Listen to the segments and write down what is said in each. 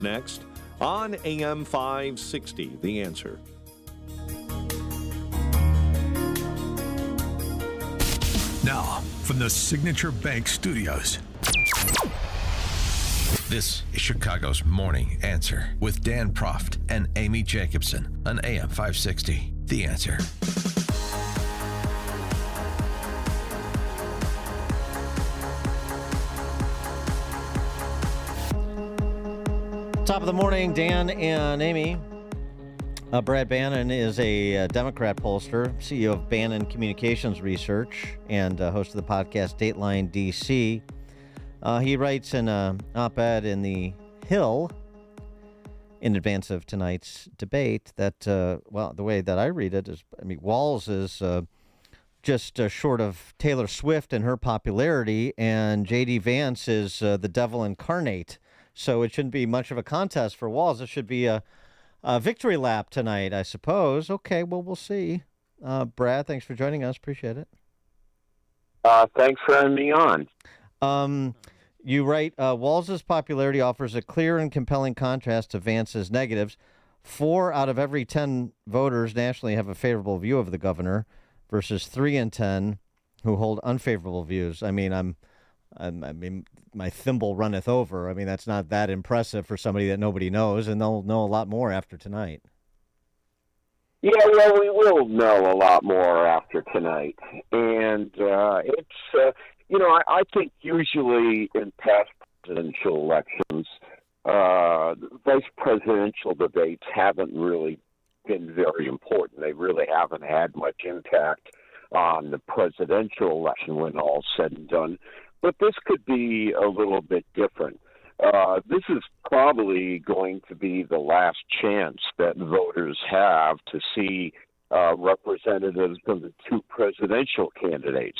Next on AM 560, The Answer. Now, from the Signature Bank Studios, this is Chicago's Morning Answer with Dan Proft and Amy Jacobson on AM 560. The Answer. Top of the morning, Dan and Amy. Brad Bannon is a Democrat pollster, CEO of Bannon Communications Research, and host of the podcast Dateline DC. He writes in an op-ed in The Hill in advance of tonight's debate that, the way that I read it is, Walz is just short of Taylor Swift in her popularity, and J.D. Vance is the devil incarnate. So it shouldn't be much of a contest for Walz. It should be a victory lap tonight, I suppose. Okay, well, we'll see. Brad, thanks for joining us. Appreciate it. Thanks for having me on. You write, Walz's popularity offers a clear and compelling contrast to Vance's negatives. 4 out of every 10 voters nationally have a favorable view of the governor versus 3 in 10 who hold unfavorable views. My thimble runneth over. That's not that impressive for somebody that nobody knows, and they'll know a lot more after tonight. Yeah, well, we will know a lot more after tonight. And I think usually in past presidential elections, vice presidential debates haven't really been very important. They really haven't had much impact on the presidential election when all's said and done. But this could be a little bit different. This is probably going to be the last chance that voters have to see representatives of the 2 presidential candidates.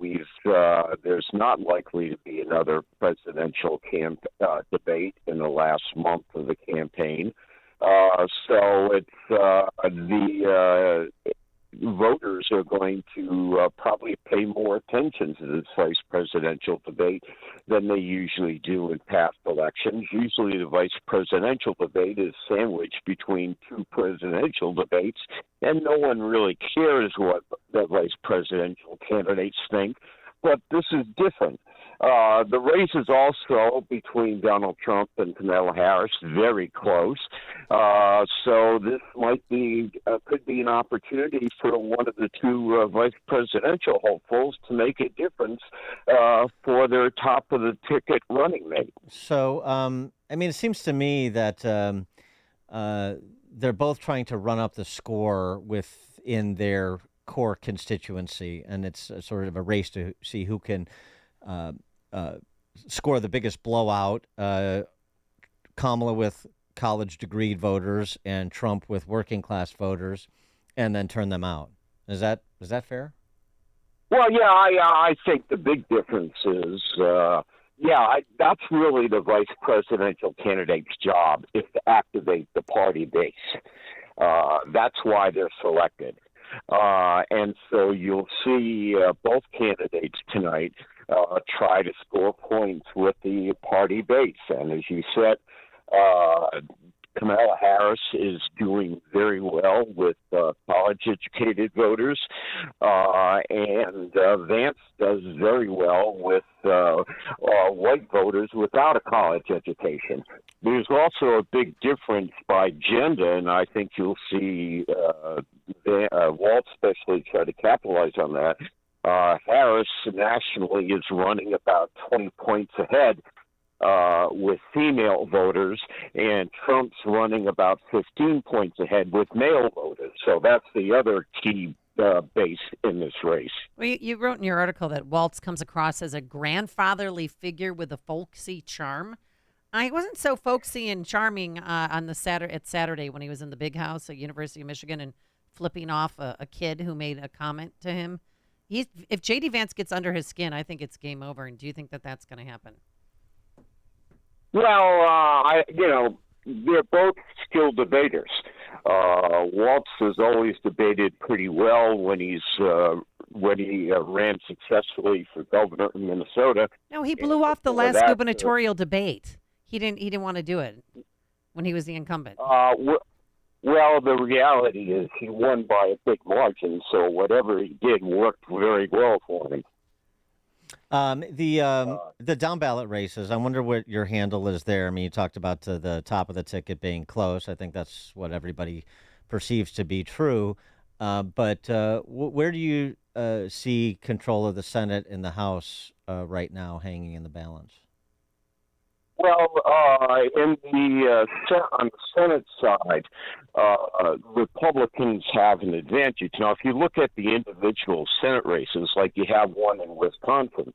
There's not likely to be another presidential debate in the last month of the campaign. So it's voters are going to probably pay more attention to this vice presidential debate than they usually do in past elections. Usually the vice presidential debate is sandwiched between 2 presidential debates, and no one really cares what the vice presidential candidates think. But this is different. The race is also between Donald Trump and Kamala Harris, very close. So this could be an opportunity for one of the 2 vice presidential hopefuls to make a difference for their top of the ticket running mate. So, it seems to me that they're both trying to run up the score within their core constituency, and it's sort of a race to see who can score the biggest blowout. Kamala with college degreed voters and Trump with working class voters, and then turn them out. Is that fair? Well, yeah, I think the big difference is, that's really the vice presidential candidate's job, is to activate the party base. That's why they're selected. And so you'll see both candidates tonight try to score points with the party base. And as you said, Kamala Harris is doing very well with college-educated voters, and Vance does very well with white voters without a college education. There's also a big difference by gender, and I think you'll see Walt especially try to capitalize on that. Harris nationally is running about 20 points ahead with female voters, and Trump's running about 15 points ahead with male voters. So that's the other key base in this race. Well, you wrote in your article that Walz comes across as a grandfatherly figure with a folksy charm. He wasn't so folksy and charming on the Saturday when he was in the big house at University of Michigan and flipping off a kid who made a comment to him. If J.D. Vance gets under his skin, I think it's game over. And do you think that that's going to happen? Well, they're both skilled debaters. Walz has always debated pretty well when he ran successfully for governor in Minnesota. No, he blew off the last gubernatorial debate. He didn't want to do it when he was the incumbent. Well, the reality is he won by a big margin, so whatever he did worked very well for him. The down ballot races, I wonder what your handle is there. I mean, you talked about the top of the ticket being close. I think that's what everybody perceives to be true. But where do you see control of the Senate and the House right now hanging in the balance? Well, on the Senate side, Republicans have an advantage. Now, if you look at the individual Senate races, like you have one in Wisconsin,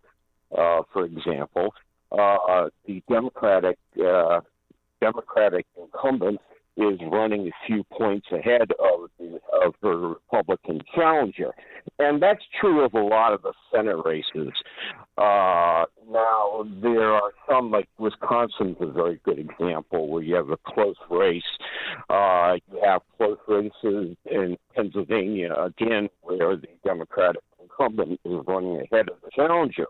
for example, the Democratic incumbent is running a few points ahead of her Republican challenger. And that's true of a lot of the Senate races. Now, there are some, like Wisconsin's a very good example, where you have a close race. You have close races in Pennsylvania, again, where the Democratic incumbent is running ahead of the challenger.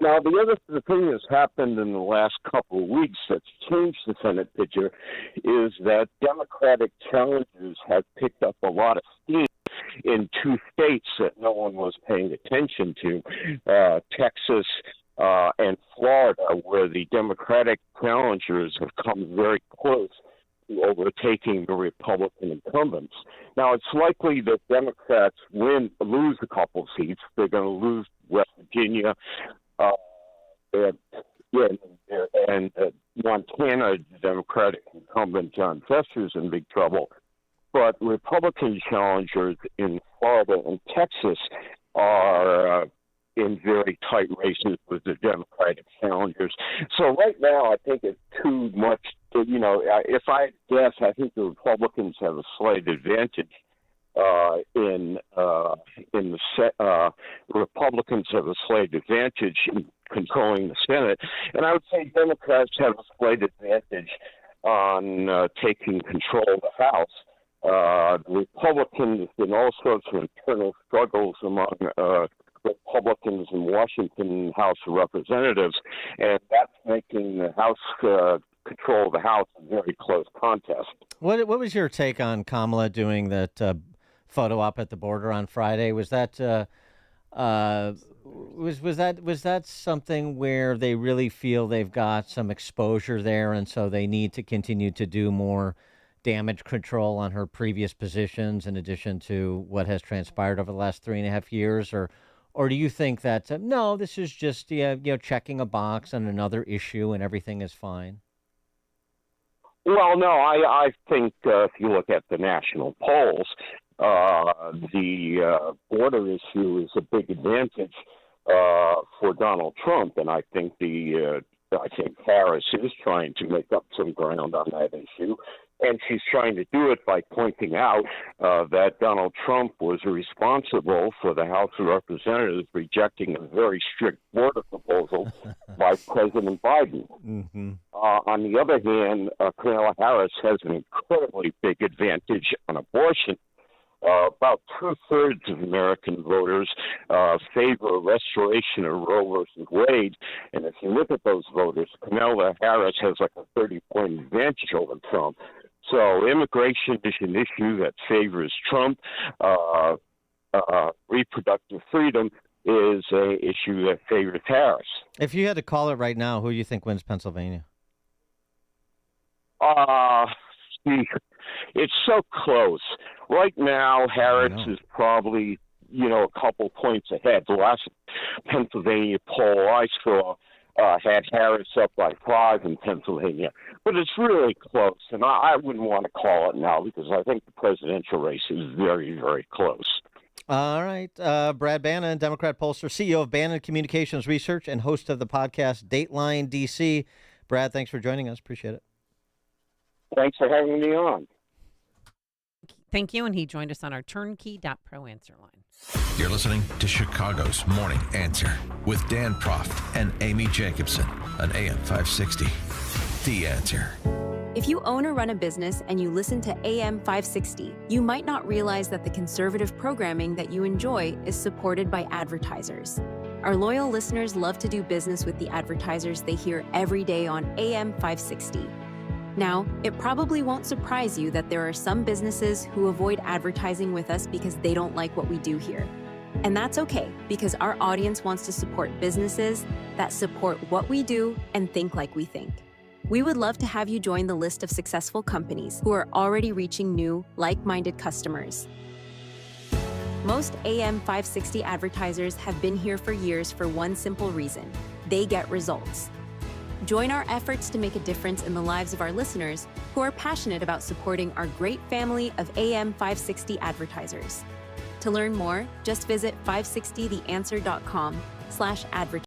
Now, the thing that's happened in the last couple of weeks that's changed the Senate picture is that Democratic challengers have picked up a lot of steam in two states that no one was paying attention to, Texas and Florida, where the Democratic challengers have come very close to overtaking the Republican incumbents. Now, it's likely that Democrats lose a couple seats. They're going to lose West Virginia, and Montana, the Democratic incumbent John Fester's in big trouble. But Republican challengers in Florida and Texas are in very tight races with the Democratic challengers. So right now, I think it's too much. If I guess, I think the Republicans have a slight advantage. Republicans have a slight advantage in controlling the Senate, and I would say Democrats have a slight advantage on taking control of the House. The Republicans, in all sorts of internal struggles among Republicans in Washington House of Representatives, and that's making the House control of the House a very close contest. What was your take on Kamala doing that photo op at the border on Friday? Was that was that something where they really feel they've got some exposure there, and so they need to continue to do more damage control on her previous positions, in addition to what has transpired over the last 3.5 years, or do you think that no, this is just checking a box on another issue and everything is fine? Well, no, I think if you look at the national polls, the border issue is a big advantage for Donald Trump, and I think Harris is trying to make up some ground on that issue, and she's trying to do it by pointing out that Donald Trump was responsible for the House of Representatives rejecting a very strict border proposal by President Biden. Mm-hmm. On the other hand, Kamala Harris has an incredibly big advantage on abortion. About 2/3 of American voters favor restoration of Roe versus Wade, and if you look at those voters, Kamala Harris has like a 30-point advantage over Trump. So immigration is an issue that favors Trump. Reproductive freedom is an issue that favors Harris. If you had to call it right now, who do you think wins Pennsylvania? It's so close. Right now, Harris is probably, a couple points ahead. The last Pennsylvania poll I saw had Harris up by 5 in Pennsylvania. But it's really close, and I wouldn't want to call it now because I think the presidential race is very, very close. All right. Brad Bannon, Democrat pollster, CEO of Bannon Communications Research and host of the podcast Dateline DC. Brad, thanks for joining us. Appreciate it. Thanks for having me on. Thank you, and he joined us on our turnkey.pro answer line. You're listening to Chicago's Morning Answer with Dan Proft and Amy Jacobson on AM 560. The Answer. If you own or run a business and you listen to AM 560, you might not realize that the conservative programming that you enjoy is supported by advertisers. Our loyal listeners love to do business with the advertisers they hear every day on AM 560. Now, it probably won't surprise you that there are some businesses who avoid advertising with us because they don't like what we do here. And that's okay, because our audience wants to support businesses that support what we do and think like we think. We would love to have you join the list of successful companies who are already reaching new, like-minded customers. Most AM 560 advertisers have been here for years for one simple reason: they get results. Join our efforts to make a difference in the lives of our listeners who are passionate about supporting our great family of AM 560 advertisers. To learn more, just visit 560theanswer.com/advertise.